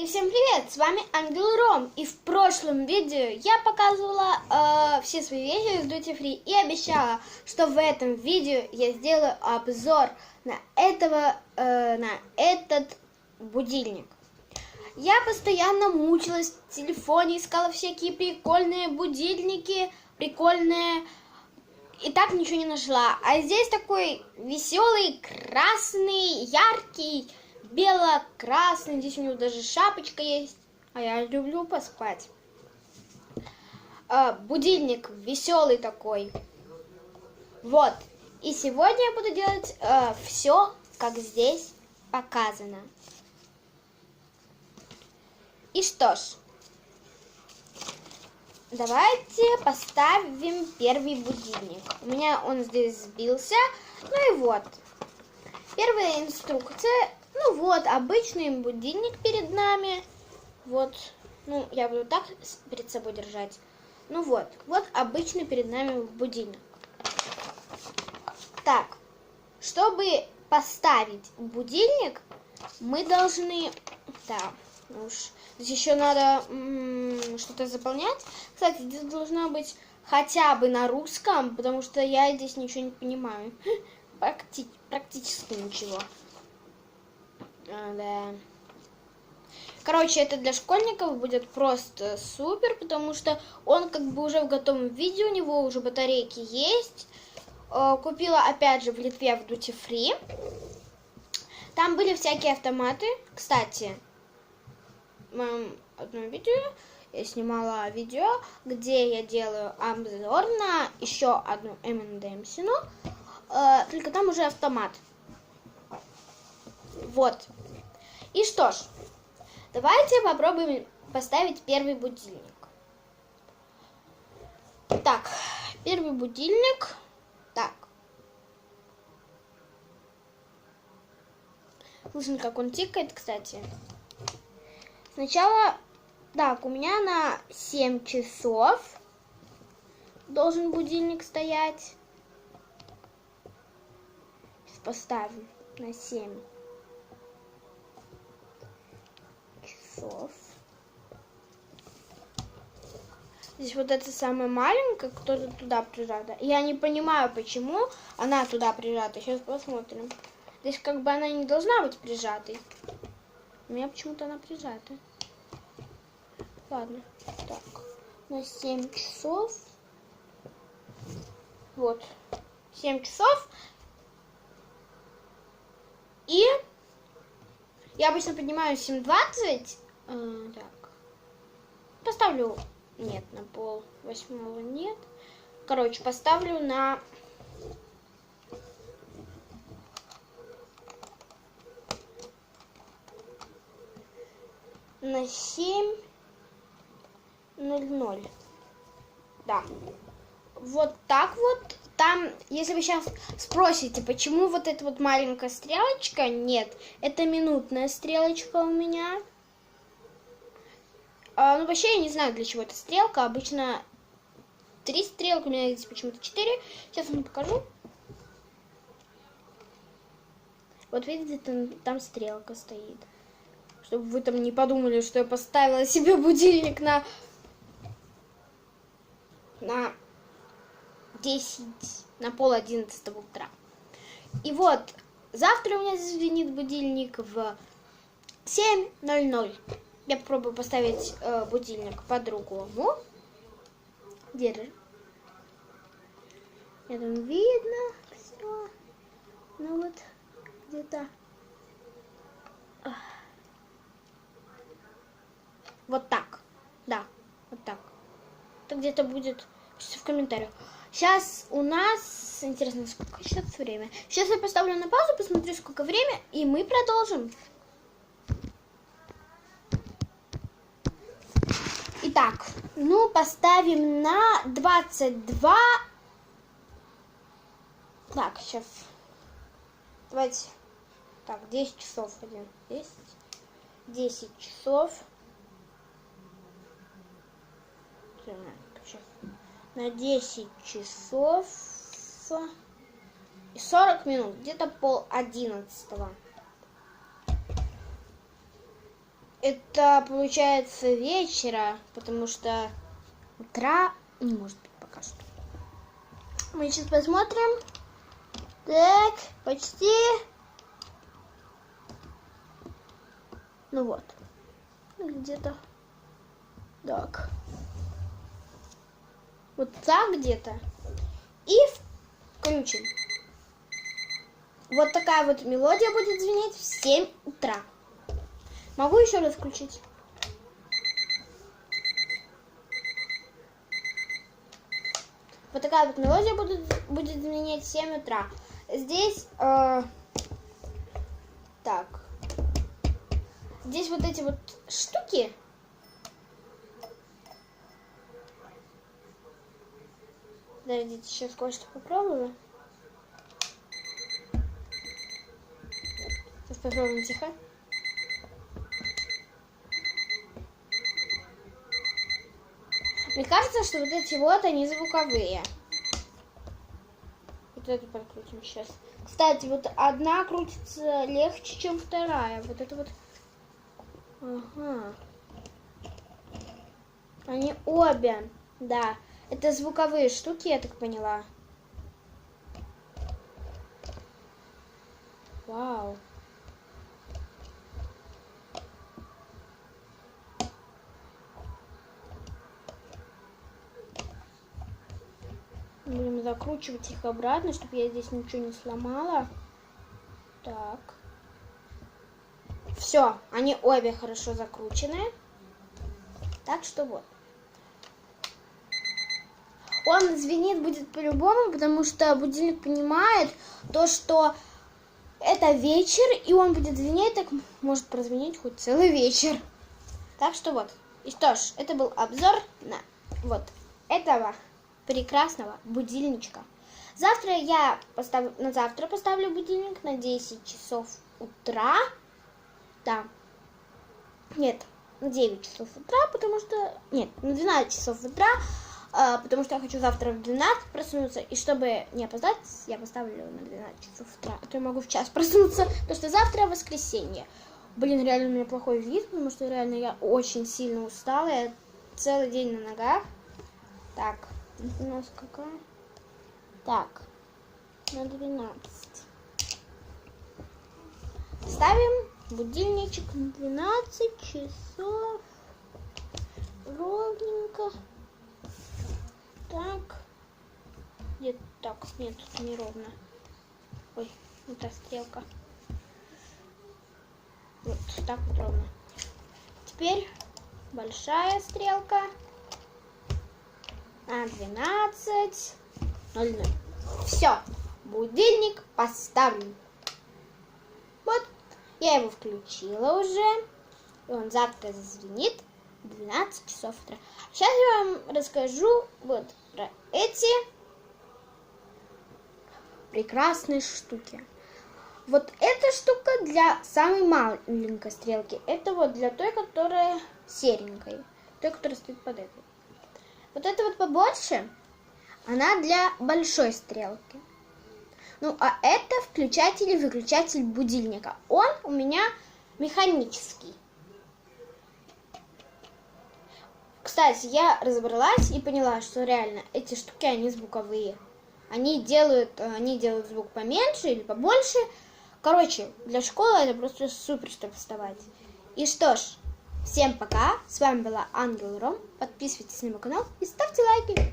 И всем привет, с вами Ангел Ром. И в прошлом видео я показывала все свои вещи из Duty Free и обещала, что в этом видео я сделаю обзор на этот будильник. Я постоянно мучилась в телефоне, искала всякие прикольные будильники, прикольные, и так ничего не нашла. А здесь такой веселый, красный, яркий, бело-красный. Здесь у него даже шапочка есть. А я люблю поспать. Будильник веселый такой. Вот. И сегодня я буду делать все, как здесь показано. И что ж, давайте поставим первый будильник. У меня он здесь сбился. Ну и вот. Первая инструкция. Ну вот, обычный будильник перед нами. Вот. Ну, я буду так перед собой держать. Ну вот. Вот обычный перед нами будильник. Так. Чтобы поставить будильник, мы должны... Так. Уж. Здесь еще надо что-то заполнять. Кстати, здесь должно быть хотя бы на русском, потому что я здесь ничего не понимаю. Практически ничего. Да. Короче, это для школьников будет просто супер, потому что он как бы уже в готовом виде, у него уже батарейки есть. Купила опять же в Литве в Duty Free. Там были всякие автоматы. Кстати, в моем одном видео я снимала видео, где я делаю обзор на еще одну M&M's'ину, только там уже автомат. Вот. И что ж, давайте попробуем поставить первый будильник. Так, первый будильник. Так. Слышно, как он тикает, кстати. Сначала, так, у меня на 7 часов должен будильник стоять. Сейчас поставим на 7 часов. Здесь вот эта самая маленькая, кто-то туда прижата. Я не понимаю, почему она туда прижата. Сейчас посмотрим. Здесь как бы она не должна быть прижатой. У меня почему-то она прижата. Ладно. Так. На 7 часов. Вот. 7 часов. И я обычно поднимаю 7:20. Так. Поставлю... Нет, на 7:30 нет. Короче, поставлю на... на 7:00. Да. Вот так вот. Там, если вы сейчас спросите, почему вот эта вот маленькая стрелочка, нет, это минутная стрелочка у меня. Ну, вообще, я не знаю, для чего эта стрелка. Обычно 3 стрелки, у меня здесь почему-то 4. Сейчас вам покажу. Вот видите, там стрелка стоит. Чтобы вы там не подумали, что я поставила себе будильник на 10, на 10:30 утра. И вот, завтра у меня зазвенит будильник в 7:00. Я попробую поставить будильник по-другому. Держи. Я там видно все. Ну вот, где-то. Вот так. Да, вот так. Это где-то будет в комментариях. Сейчас у нас... Интересно, сколько сейчас время? Сейчас я поставлю на паузу, посмотрю, сколько время, и мы продолжим. Итак, ну, поставим на 22... Так, сейчас. Давайте. Так, 10 часов. 10 часов. Сейчас. На 10 часов и 40 минут. Где-то 10:30. это получается вечера, потому что утра не может быть пока что. Мы сейчас посмотрим. Так, почти. Ну вот. Где-то. Так. Вот так где-то. И включим. Вот такая вот мелодия будет звенеть в 7 утра. Могу еще раз включить? Вот такая вот мелодия будет звенеть в 7 утра. Здесь... так. Здесь вот эти вот штуки. Подождите, сейчас кое-что попробую. Сейчас попробуем тихо. Мне кажется, что вот эти вот, они звуковые. Вот эту подкрутим сейчас. Кстати, вот одна крутится легче, чем вторая. Вот это вот. Ага. Они обе, да. Это звуковые штуки, я так поняла. Вау. Будем закручивать их обратно, чтобы я здесь ничего не сломала. Так. Все, они обе хорошо закручены. Так что вот. Он звенит будет по-любому, потому что будильник понимает то, что это вечер, и он будет звенеть, так может прозвенеть хоть целый вечер. Так что вот. И что ж, это был обзор на вот этого прекрасного будильничка. Завтра я поставлю будильник на 10 часов утра. Да. Нет, на 9 часов утра, потому что... Нет, на 12 часов утра, потому что я хочу завтра в 12 проснуться. И чтобы не опоздать, я поставлю на 12 часов утра. А то я могу в час проснуться, потому что завтра воскресенье. Блин, реально у меня плохой вид, потому что реально я очень сильно устала. Я целый день на ногах. Так, у нас какая? Так, на 12. Ставим будильничек на 12 часов. Ровненько. Так. Нет, так, нет, тут неровно. Ой, вот та стрелка. Вот так вот ровно. Теперь большая стрелка. На 12:00. Все, будильник поставлен. Вот, я его включила уже. И он завтра зазвенит в 12 часов утра. Сейчас я вам расскажу вот про эти прекрасные штуки. Вот эта штука для самой маленькой стрелки. Это вот для той, которая серенькой. Той, которая стоит под этой. Вот это вот побольше, она для большой стрелки. Ну, а это включатель и выключатель будильника. Он у меня механический. Кстати, я разобралась и поняла, что реально эти штуки, они звуковые. Они делают звук поменьше или побольше. Короче, для школы это просто супер, чтобы вставать. И что ж, всем пока. С вами была Ангел Ром. Подписывайтесь на мой канал и ставьте лайки.